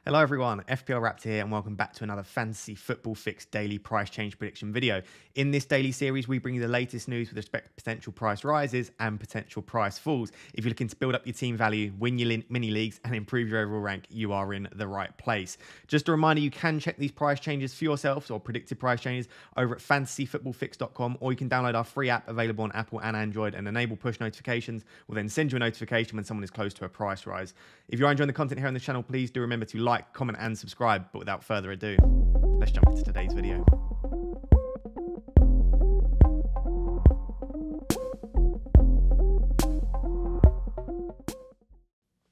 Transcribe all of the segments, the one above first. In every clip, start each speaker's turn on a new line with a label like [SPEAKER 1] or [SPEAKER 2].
[SPEAKER 1] Hello everyone, FPL Raptor here and welcome back to another Fantasy Football Fix daily price change prediction video. In this daily series, we bring you the latest news with respect to potential price rises and potential price falls. If you're looking to build up your team value, win your mini leagues and improve your overall rank, you are in the right place. Just a reminder, you can check these price changes for yourselves or predicted price changes over at fantasyfootballfix.com, or you can download our free app available on Apple and Android and enable push notifications. We'll then send you a notification when someone is close to a price rise. If you're enjoying the content here on the channel, please do remember to like, comment and subscribe. But without further ado, let's jump into today's video.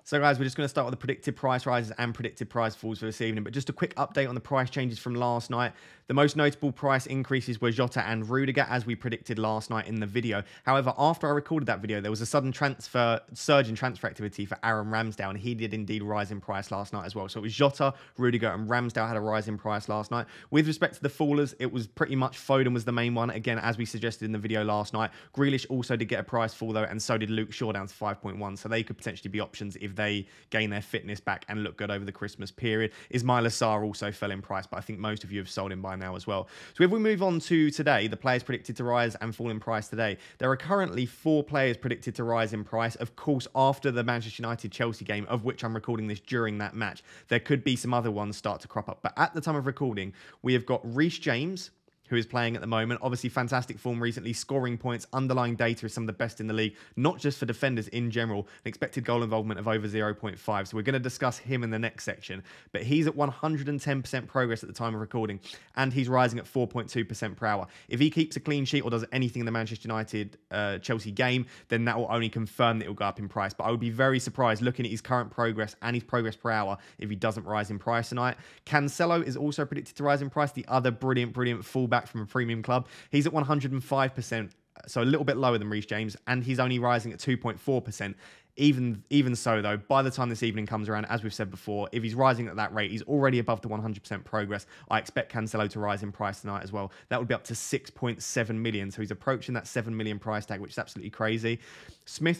[SPEAKER 1] So guys, we're just going to start with the predicted price rises and predicted price falls for this evening. But just a quick update on the price changes from last night. The most notable price increases were Jota and Rudiger, as we predicted last night in the video. However, after I recorded that video, there was a sudden surge in transfer activity for Aaron Ramsdale, and he did indeed rise in price last night as well. So it was Jota, Rudiger and Ramsdale had a rise in price last night. With respect to the fallers, it was pretty much Foden was the main one. Again, as we suggested in the video last night, Grealish also did get a price fall though, and so did Luke Shaw down to 5.1. So they could potentially be options if they gain their fitness back and look good over the Christmas period. Ismail Assar also fell in price, but I think most of you have sold him by now as well. So if we move on to today, the players predicted to rise and fall in price today. There are currently 4 players predicted to rise in price. Of course, after the Manchester United-Chelsea game, of which I'm recording this during that match, there could be some other ones start to crop up. But at the time of recording, we have got Reece James, who is playing at the moment. Obviously, fantastic form recently, scoring points, underlying data is some of the best in the league, not just for defenders in general. An expected goal involvement of over 0.5. So we're going to discuss him in the next section. But he's at 110% progress at the time of recording, and he's rising at 4.2% per hour. If he keeps a clean sheet or does anything in the Manchester United-Chelsea game, then that will only confirm that it will go up in price. But I would be very surprised, looking at his current progress and his progress per hour, if he doesn't rise in price tonight. Cancelo is also predicted to rise in price, the other brilliant fullback from a premium club. He's at 105%, so a little bit lower than Reece James, and he's only rising at 2.4%. Even so, though, by the time this evening comes around, as we've said before, if he's rising at that rate, he's already above the 100% progress. I expect Cancelo to rise in price tonight as well. That would be up to 6.7 million. So he's approaching that 7 million price tag, which is absolutely crazy.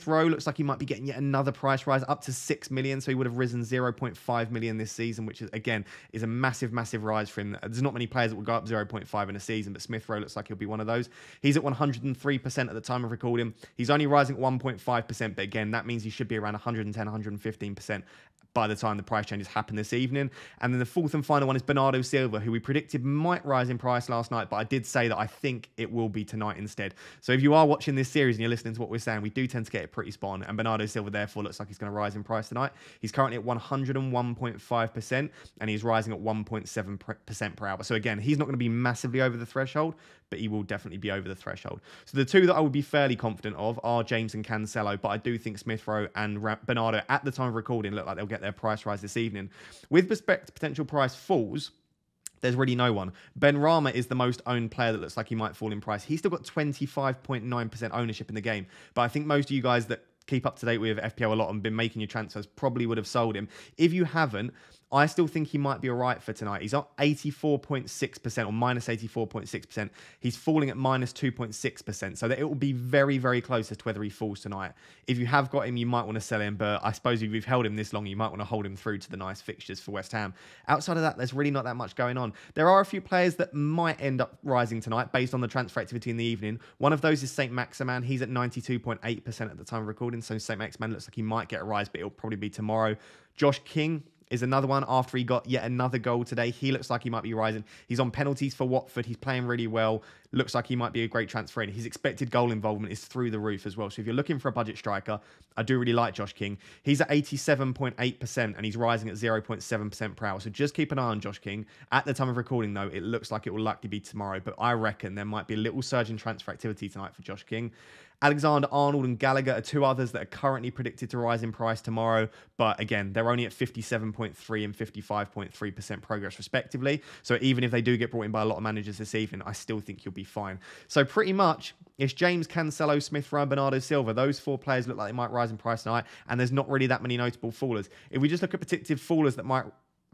[SPEAKER 1] Rowe looks like he might be getting yet another price rise up to 6 million. So he would have risen 0.5 million this season, which is, again, is a massive rise for him. There's not many players that will go up 0.5 in a season, but Rowe looks like he'll be one of those. He's at 103% at the time of recording. He's only rising at 1.5%, but again, that means he should be around 110, 115% by the time the price changes happen this evening. And then the fourth and final one is Bernardo Silva, who we predicted might rise in price last night, but I did say that I think it will be tonight instead. So if you are watching this series and you're listening to what we're saying, we do tend to get it pretty spot on, and Bernardo Silva therefore looks like he's going to rise in price tonight. He's currently at 101.5%, and he's rising at 1.7% per hour. So again, he's not going to be massively over the threshold, but he will definitely be over the threshold. So the two that I would be fairly confident of are James and Cancelo, but I do think Rowe and Bernardo, at the time of recording, look like they'll get their price rise this evening. With respect to potential price falls, there's really no one. Bernardo is the most owned player that looks like he might fall in price. He's still got 25.9% ownership in the game, but I think most of you guys that keep up to date with FPL a lot and been making your transfers probably would have sold him. If you haven't, I still think he might be all right for tonight. He's up 84.6% or minus 84.6%. He's falling at minus 2.6%. So that it will be very close as to whether he falls tonight. If you have got him, you might want to sell him. But I suppose if you've held him this long, you might want to hold him through to the nice fixtures for West Ham. Outside of that, there's really not that much going on. There are a few players that might end up rising tonight based on the transfer activity in the evening. One of those is St. Maximin. He's at 92.8% at the time of recording. So St. Maximin looks like he might get a rise, but it'll probably be tomorrow. Josh King is another one after he got yet another goal today. He looks like he might be rising. He's on penalties for Watford. He's playing really well. Looks like he might be a great transfer in. His expected goal involvement is through the roof as well. So if you're looking for a budget striker, I do really like Josh King. He's at 87.8% and he's rising at 0.7% per hour. So just keep an eye on Josh King. At the time of recording, though, it looks like it will likely be tomorrow. But I reckon there might be a little surge in transfer activity tonight for Josh King. Alexander-Arnold and Gallagher are two others that are currently predicted to rise in price tomorrow. But again, they're only at 57.3 and 55.3% progress respectively. So even if they do get brought in by a lot of managers this evening, I still think you'll be fine. So pretty much, it's James, Cancelo, Rowe, Bernardo Silva. Those 4 players look like they might rise in price tonight. And there's not really that many notable fallers. If we just look at predicted fallers that might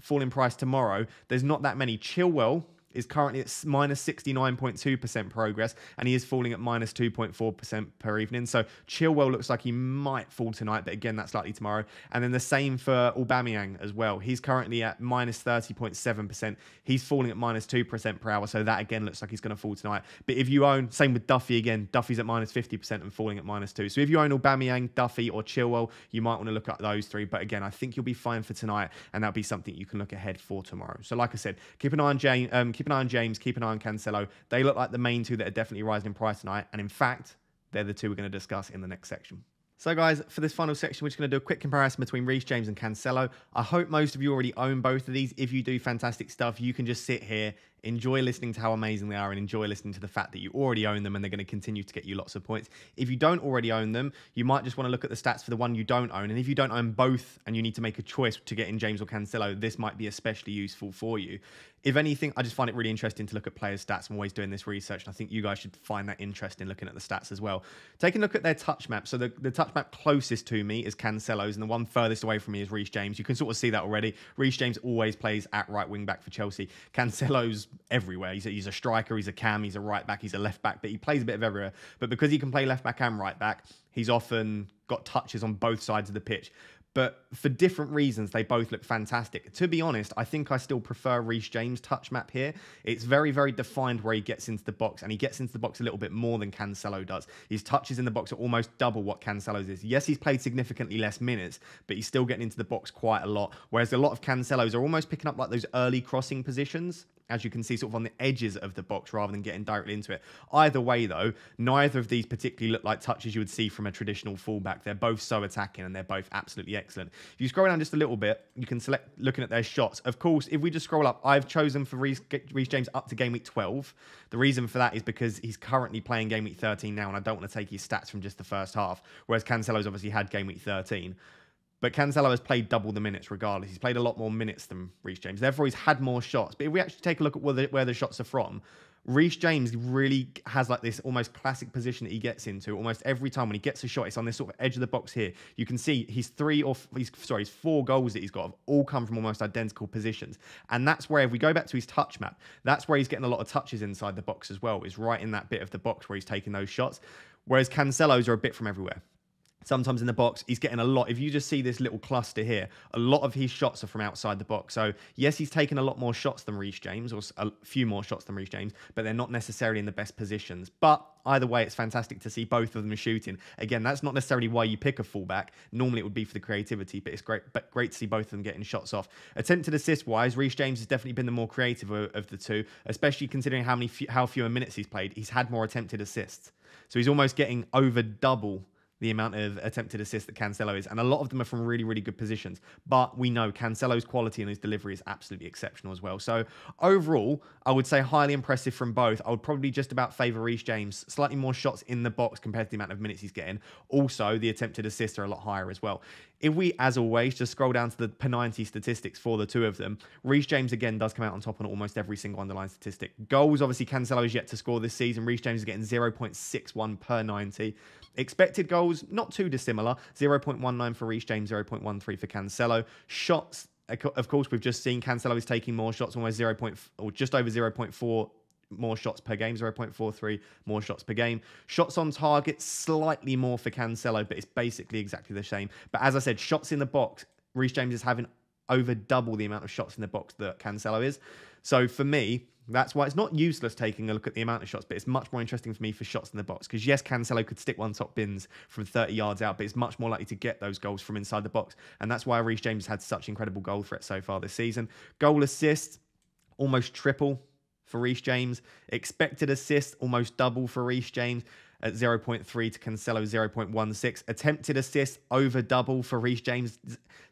[SPEAKER 1] fall in price tomorrow, there's not that many. Chilwell is currently at minus 69.2% progress, and he is falling at minus 2.4% per evening. So Chilwell looks like he might fall tonight, but again, that's likely tomorrow. And then the same for Aubameyang as well. He's currently at minus 30.7%. He's falling at minus 2% per hour, so that again looks like he's going to fall tonight. But if you own, same with Duffy again, Duffy's at minus 50% and falling at minus 2. So if you own Aubameyang, Duffy, or Chilwell, you might want to look at those three. But again, I think you'll be fine for tonight, and that'll be something you can look ahead for tomorrow. So like I said, keep an eye on James, keep an eye on Cancelo. They look like the main two that are definitely rising in price tonight. And in fact, they're the two we're going to discuss in the next section. So guys, for this final section, we're just going to do a quick comparison between Reece James and Cancelo. I hope most of you already own both of these. If you do fantastic stuff, you can just sit here, enjoy listening to how amazing they are, and enjoy listening to the fact that you already own them and they're going to continue to get you lots of points. If you don't already own them, you might just want to look at the stats for the one you don't own. And if you don't own both and you need to make a choice to get in James or Cancelo, this might be especially useful for you. If anything, I just find it really interesting to look at players' stats. I'm always doing this research, and I think you guys should find that interesting looking at the stats as well. Taking a look at their touch map. So the touch map closest to me is Cancelo's, and the one furthest away from me is Reece James. You can sort of see that already. Reece James always plays at right wing back for Chelsea. Cancelo's everywhere. He's a striker, he's a cam, he's a right back, he's a left back, but he plays a bit of everywhere. But because he can play left back and right back, he's often got touches on both sides of the pitch. But for different reasons, they both look fantastic. To be honest, I think I still prefer Reece James' touch map here. It's very, very defined where he gets into the box, and he gets into the box a little bit more than Cancelo does. His touches in the box are almost double what Cancelo's is. Yes, he's played significantly less minutes, but he's still getting into the box quite a lot, whereas a lot of Cancelo's are almost picking up like those early crossing positions, as you can see, sort of on the edges of the box rather than getting directly into it. Either way, though, neither of these particularly look like touches you would see from a traditional fullback. They're both so attacking, and they're both absolutely excellent. If you scroll down just a little bit, you can select looking at their shots. Of course, if we just scroll up, I've chosen for Reece James up to game week 12. The reason for that is because he's currently playing game week 13 now, and I don't want to take his stats from just the first half, whereas Cancelo's obviously had game week 13. But Cancelo has played double the minutes regardless. He's played a lot more minutes than Reece James. Therefore, he's had more shots. But if we actually take a look at where the shots are from, Reece James really has like this almost classic position that he gets into almost every time when he gets a shot. It's on this sort of edge of the box here. You can see his four goals that he's got have all come from almost identical positions. And that's where, if we go back to his touch map, that's where he's getting a lot of touches inside the box as well, is right in that bit of the box where he's taking those shots. Whereas Cancelo's are a bit from everywhere. Sometimes in the box, he's getting a lot. If you just see this little cluster here, a lot of his shots are from outside the box. So, yes, he's taken a lot more shots than Reece James, or a few more shots than Reece James, but they're not necessarily in the best positions. But either way, it's fantastic to see both of them shooting. Again, that's not necessarily why you pick a fullback. Normally, it would be for the creativity, but it's great to see both of them getting shots off. Attempted assist-wise, Reece James has definitely been the more creative of the two, especially considering how fewer minutes he's played. He's had more attempted assists. So he's almost getting over double the amount of attempted assists that Cancelo is. And a lot of them are from really, really good positions. But we know Cancelo's quality and his delivery is absolutely exceptional as well. So overall, I would say highly impressive from both. I would probably just about favour Reece James. Slightly more shots in the box compared to the amount of minutes he's getting. Also, the attempted assists are a lot higher as well. If we, as always, just scroll down to the per 90 statistics for the two of them, Reece James, again, does come out on top on almost every single underlying statistic. Goals, obviously, Cancelo is yet to score this season. Reece James is getting 0.61 per 90. Expected goals, not too dissimilar. 0.19 for Reece James, 0.13 for Cancelo. Shots, of course, we've just seen Cancelo is taking more shots, almost just over 0.4 more shots per game, 0.43 more shots per game. Shots on target, slightly more for Cancelo, but it's basically exactly the same. But as I said, shots in the box, Reece James is having over double the amount of shots in the box that Cancelo is. So for me, that's why it's not useless taking a look at the amount of shots, but it's much more interesting for me for shots in the box. Because yes, Cancelo could stick one top bins from 30 yards out, but it's much more likely to get those goals from inside the box. And that's why Reece James has had such incredible goal threat so far this season. Goal assists, almost triple for Reece James. Expected assists, almost double for Reece James at 0.3 to Cancelo 0.16. Attempted assists, over double for Reece James.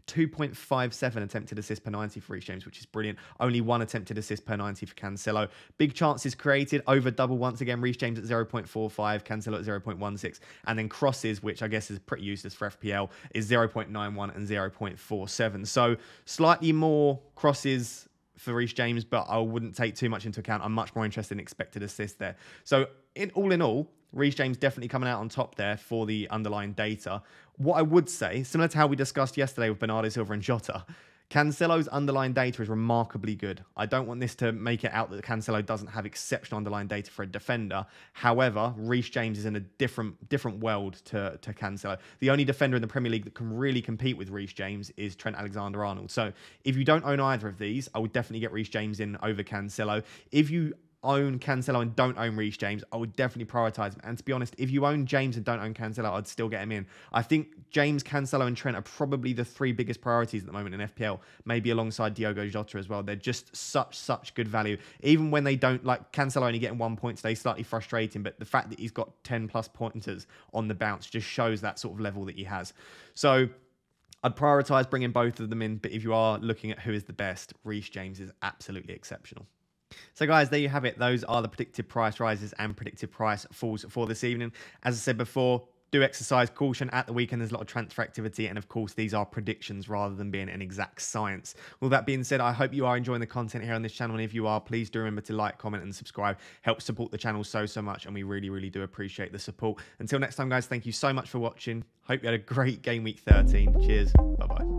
[SPEAKER 1] 2.57 attempted assists per 90 for Reece James, which is brilliant. Only one attempted assist per 90 for Cancelo. Big chances created, over double once again. Reece James at 0.45, Cancelo at 0.16. And then crosses, which I guess is pretty useless for FPL, is 0.91 and 0.47. So slightly more crosses for Reece James, but I wouldn't take too much into account. I'm much more interested in expected assists there. So in all, Reece James definitely coming out on top there for the underlying data. What I would say, similar to how we discussed yesterday with Bernardo, Silva and Jota, Cancelo's underlying data is remarkably good. I don't want this to make it out that Cancelo doesn't have exceptional underlying data for a defender. However, Reece James is in a different world to Cancelo. The only defender in the Premier League that can really compete with Reece James is Trent Alexander-Arnold. So if you don't own either of these, I would definitely get Reece James in over Cancelo. If you own Cancelo and don't own Reece James, I would definitely prioritise him. And to be honest, if you own James and don't own Cancelo, I'd still get him in. I think James, Cancelo and Trent are probably the three biggest priorities at the moment in FPL, maybe alongside Diogo Jota as well. They're just such good value. Even when they don't, like Cancelo only getting 1 point today, slightly frustrating, but the fact that he's got 10 plus pointers on the bounce just shows that sort of level that he has. So I'd prioritise bringing both of them in, but if you are looking at who is the best, Reece James is absolutely exceptional. So guys, there you have it. Those are the predicted price rises and predicted price falls for this evening. As I said before, do exercise caution at the weekend. There's a lot of transfer activity. And of course, these are predictions rather than being an exact science. With that being said, I hope you are enjoying the content here on this channel. And if you are, please do remember to like, comment and subscribe. Helps support the channel so much. And we really do appreciate the support. Until next time, guys, thank you so much for watching. Hope you had a great game week 13. Cheers. Bye-bye.